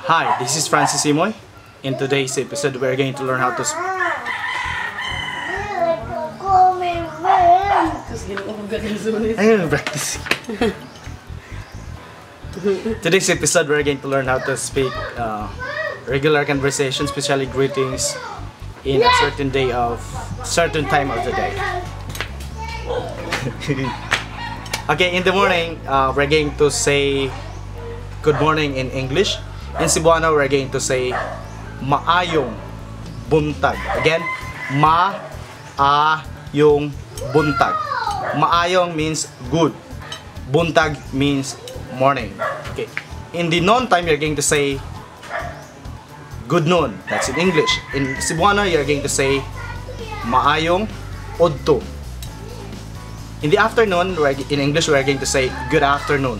Hi, this is Francis Imoy. In today's episode, we're going to learn how to Today's episode, we're going to learn how to speak regular conversation, especially greetings in a certain time of the day. Okay, in the morning, we're going to say good morning in English. In Cebuano, we're going to say maayong buntag. Again, maayong buntag. Maayong means good. Buntag means morning. Okay. In the noon time, you're going to say good noon. That's in English. In Cebuano, you're going to say maayong udto. In the afternoon, in English, we're going to say good afternoon.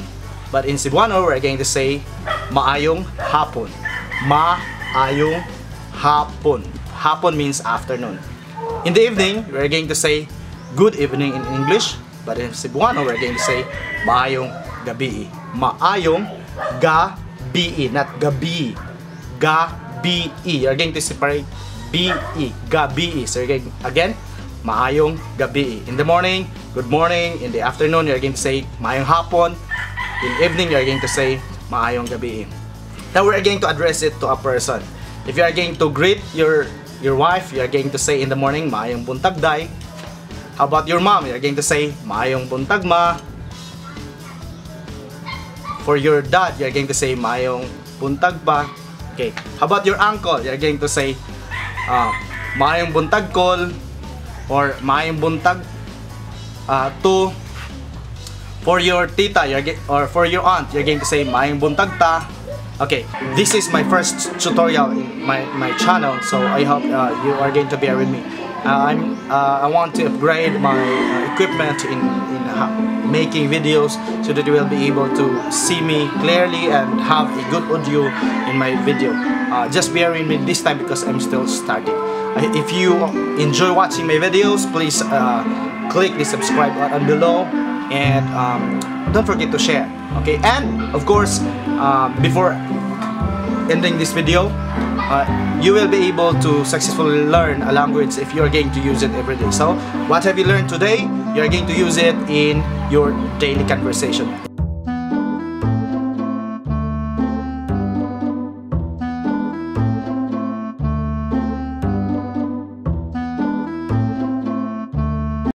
But in Cebuano, we're going to say maayong hapon. Maayong hapon. Hapon means afternoon. In the evening, we're going to say good evening in English. But in Cebuano, we're going to say maayong gabi. Maayong gabi, not gabi. Gabi. You're going to separate B-E. Gabi. So again, maayong gabi. In the morning, good morning. In the afternoon, you're going to say maayong hapon. In the evening, you're going to say maayong gabi. Now we're going to address it to a person. If you are going to greet your wife, you are going to say in the morning maayong buntag day. How about your mom? You're going to say maayong buntag ma. For your dad, you're going to say maayong buntag pa. Okay. How about your uncle? You're going to say maayong buntag kol or maayong buntag to. For your tita, or for your aunt, you're going to say maayong buntag ta. Okay, this is my first tutorial in my channel, so I hope you are going to bear with me. I want to upgrade my equipment in making videos so that you will be able to see me clearly and have a good audio in my video. Just bear with me this time because I'm still starting. If you enjoy watching my videos, please click the subscribe button below. And don't forget to share, okay? And of course, before ending this video, you will be able to successfully learn a language if you are going to use it every day. So what have you learned today? You are going to use it in your daily conversation.